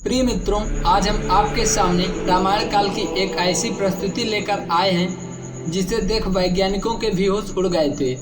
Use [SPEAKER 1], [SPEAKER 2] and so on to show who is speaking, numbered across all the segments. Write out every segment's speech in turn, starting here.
[SPEAKER 1] प्रिय मित्रों, आज हम आपके सामने रामायण काल की एक ऐसी प्रस्तुति लेकर आए हैं जिसे देख वैज्ञानिकों के भी होश उड़ गए थे,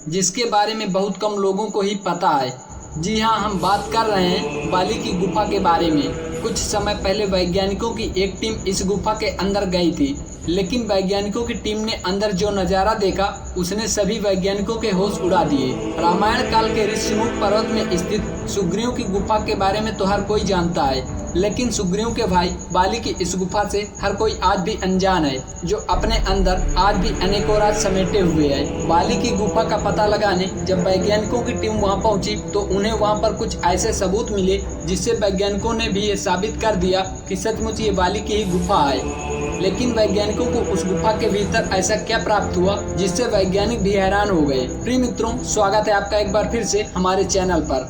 [SPEAKER 1] जिसके बारे में बहुत कम लोगों को ही पता है। जी हाँ, हम बात कर रहे हैं बाली की गुफा के बारे में। कुछ समय पहले वैज्ञानिकों की एक टीम इस गुफा के अंदर गई थी, लेकिन वैज्ञानिकों की टीम ने अंदर जो नज़ारा देखा उसने सभी वैज्ञानिकों के होश उड़ा दिए। रामायण काल के ऋषिमुख पर्वत में स्थित सुग्रीव की गुफा के बारे में तो हर कोई जानता है, लेकिन सुग्रीव के भाई बाली की इस गुफा से हर कोई आज भी अनजान है, जो अपने अंदर आज भी अनेकों राज समेटे हुए है। बाली की गुफा का पता लगाने जब वैज्ञानिकों की टीम वहां पहुंची तो उन्हें वहां पर कुछ ऐसे सबूत मिले जिससे वैज्ञानिकों ने भी ये साबित कर दिया कि सचमुच ये बाली की ही गुफा है। लेकिन वैज्ञानिकों को उस गुफा के भीतर ऐसा क्या प्राप्त हुआ जिससे वैज्ञानिक भी हैरान हो गए। प्रिय मित्रों, स्वागत है आपका एक बार फिर से हमारे चैनल पर।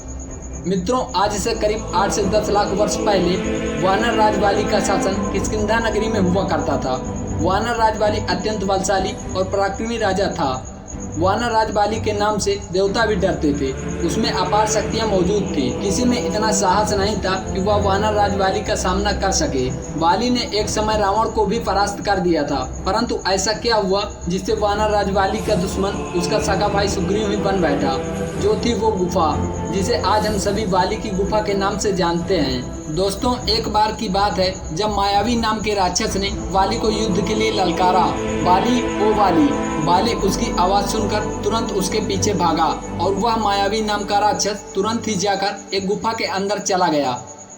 [SPEAKER 1] मित्रों, आज से करीब 8 से 10 लाख वर्ष पहले वानर राज बाली का शासन किष्किंधा नगरी में हुआ करता था। वानर राज बाली अत्यंत बलशाली और पराक्रमी राजा था। वानर राज बाली के नाम से देवता भी डरते थे। उसमें अपार शक्तियां मौजूद थी। किसी में इतना साहस नहीं था कि वह वानर राज बाली का सामना कर सके। बाली ने एक समय रावण को भी परास्त कर दिया था, परंतु ऐसा क्या हुआ जिससे वानर राज बाली का दुश्मन उसका सगा भाई सुग्रीव ही बन बैठा, जो थी वो गुफा जिसे आज हम सभी बाली की गुफा के नाम से जानते हैं। दोस्तों, एक बार की बात है जब मायावी नाम के राक्षस ने बाली को युद्ध के लिए ललकारा। बाली ओ बाली। बाली उसकी आवाज सुनकर तुरंत उसके पीछे भागा और वह मायावी नाम का राक्षस तुरंत ही जाकर एक गुफा के अंदर चला गया।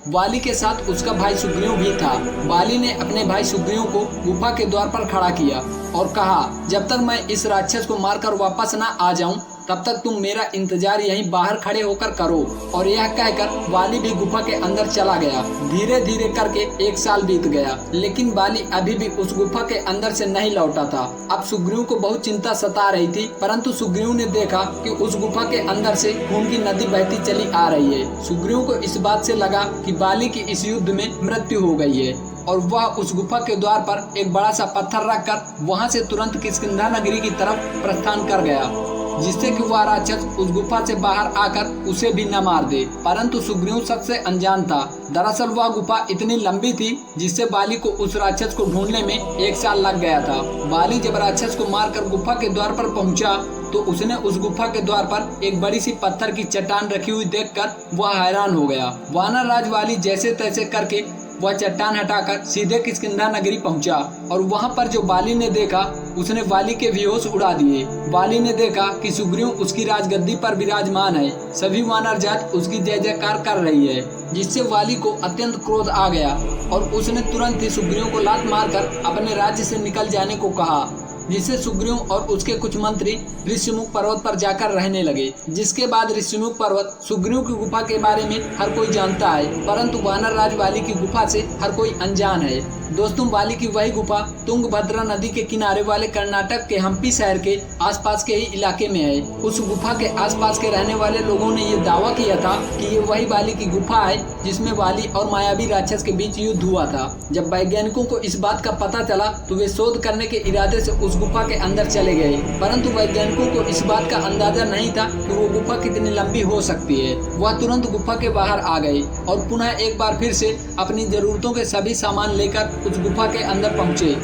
[SPEAKER 1] बाली के साथ उसका भाई सुग्रीव भी था। बाली ने अपने भाई सुग्रीव को गुफा के द्वार पर खड़ा किया और कहा, जब तक मैं इस राक्षस को मारकर वापस न आ जाऊं तब तक तुम मेरा इंतजार यहीं बाहर खड़े होकर करो। और यह कहकर बाली भी गुफा के अंदर चला गया। धीरे धीरे करके 1 साल बीत गया, लेकिन बाली अभी भी उस गुफा के अंदर से नहीं लौटा था। अब सुग्रीव को बहुत चिंता सता रही थी, परंतु सुग्रीव ने देखा कि उस गुफा के अंदर से खून की नदी बहती चली आ रही है। सुग्रीव को इस बात से लगा कि बाली की इस युद्ध में मृत्यु हो गई है और वह उस गुफा के द्वार पर एक बड़ा सा पत्थर रखकर वहां से तुरंत किष्किंधा नगरी की तरफ प्रस्थान कर गया, जिससे कि वह राक्षस उस गुफा से बाहर आकर उसे भी न मार दे। परंतु सुग्रीव सबसे अनजान था। दरअसल वह गुफा इतनी लंबी थी जिससे बाली को उस राक्षस को ढूंढने में 1 साल लग गया था। बाली जब राक्षस को मारकर गुफा के द्वार पर पहुंचा तो उसने उस गुफा के द्वार पर एक बड़ी सी पत्थर की चट्टान रखी हुई देखकर वह हैरान हो गया। वानर राज बाली जैसे तैसे करके वह चट्टान हटाकर सीधे किष्किंधा नगरी पहुंचा और वहां पर जो बाली ने देखा उसने बाली के भी होश उड़ा दिए। बाली ने देखा कि सुग्रीव उसकी राजगद्दी पर विराजमान है। सभी वानर जात उसकी जय जयकार कर रही है, जिससे बाली को अत्यंत क्रोध आ गया और उसने तुरंत ही सुग्रीव को लात मारकर अपने राज्य से निकल जाने को कहा, जिससे सुग्रीव और उसके कुछ मंत्री ऋषिमुख पर्वत पर जाकर रहने लगे। जिसके बाद ऋषिमुख पर्वत सुग्रीव की गुफा के बारे में हर कोई जानता है, परंतु वानर राज बाली की गुफा से हर कोई अनजान है। दोस्तों, बाली की वही गुफा तुंगभद्रा नदी के किनारे वाले कर्नाटक के हम्पी शहर के आसपास के ही इलाके में है। उस गुफा के आसपास के रहने वाले लोगों ने ये दावा किया था कि ये वही बाली की गुफा है जिसमें बाली और मायावी राक्षस के बीच युद्ध हुआ था। जब वैज्ञानिकों को इस बात का पता चला तो वे शोध करने के इरादे से उस गुफा के अंदर चले गए, परंतु वैज्ञानिकों को इस बात का अंदाजा नहीं था कि वो गुफा कितनी लंबी हो सकती है। वह तुरंत गुफा के बाहर आ गए और पुनः एक बार फिर से अपनी जरूरतों के सभी सामान लेकर उस गुफा के अंदर पहुंचे।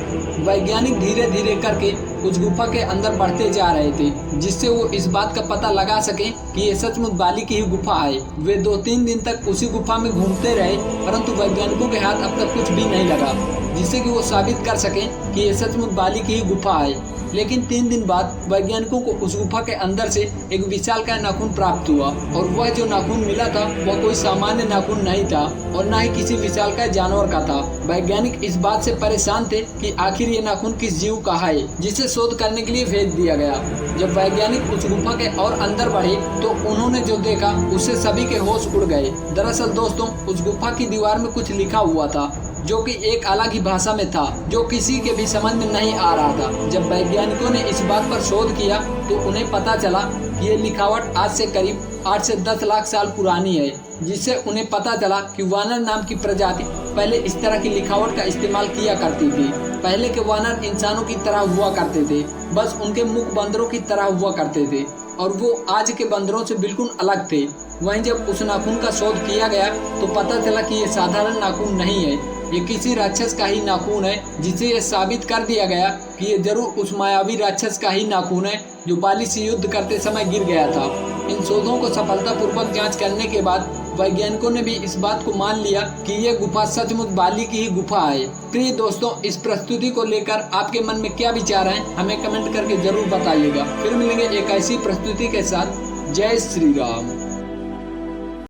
[SPEAKER 1] वैज्ञानिक धीरे धीरे करके उस गुफा के अंदर बढ़ते जा रहे थे, जिससे वो इस बात का पता लगा सके कि ये सचमुच बाली की ही गुफा है। वे 2-3 दिन तक उसी गुफा में घूमते रहे, परंतु वैज्ञानिकों के हाथ अब तक कुछ भी नहीं लगा जिससे कि वो साबित कर सके कि ये सचमुच बाली की ही गुफा है। लेकिन 3 दिन बाद वैज्ञानिकों को उस गुफा के अंदर से एक विशालकाय नाखून प्राप्त हुआ और वह जो नाखून मिला था वह कोई सामान्य नाखून नहीं था और न ही किसी विशालकाय जानवर का था। वैज्ञानिक इस बात से परेशान थे कि आखिर ये नाखून किस जीव का है, जिसे शोध करने के लिए भेज दिया गया। जब वैज्ञानिक उस गुफा के और अंदर बढ़े तो उन्होंने जो देखा उससे सभी के होश उड़ गए। दरअसल दोस्तों, उस गुफा की दीवार में कुछ लिखा हुआ था जो कि एक अलग ही भाषा में था, जो किसी के भी समझ में नहीं आ रहा था। जब वैज्ञानिकों ने इस बात पर शोध किया तो उन्हें पता चला कि ये लिखावट आज से करीब 8 से 10 लाख साल पुरानी है, जिससे उन्हें पता चला कि वानर नाम की प्रजाति पहले इस तरह की लिखावट का इस्तेमाल किया करती थी। पहले के वानर इंसानों की तरह हुआ करते थे, बस उनके मुख बंदरों की तरह हुआ करते थे और वो आज के बंदरों से बिल्कुल अलग थे। वहीं जब उस नाखून का शोध किया गया तो पता चला कि ये साधारण नाखून नहीं है, ये किसी राक्षस का ही नाखून है, जिसे ये साबित कर दिया गया कि ये जरूर उस मायावी राक्षस का ही नाखून है जो बाली से युद्ध करते समय गिर गया था। इन शोधों को सफलतापूर्वक जांच करने के बाद वैज्ञानिकों ने भी इस बात को मान लिया कि ये गुफा सचमुच बाली की ही गुफा है। प्रिय दोस्तों, इस प्रस्तुति को लेकर आपके मन में क्या विचार हैं, हमें कमेंट करके जरूर बताइएगा। फिर मिलेंगे एक ऐसी प्रस्तुति के साथ। जय श्री राम।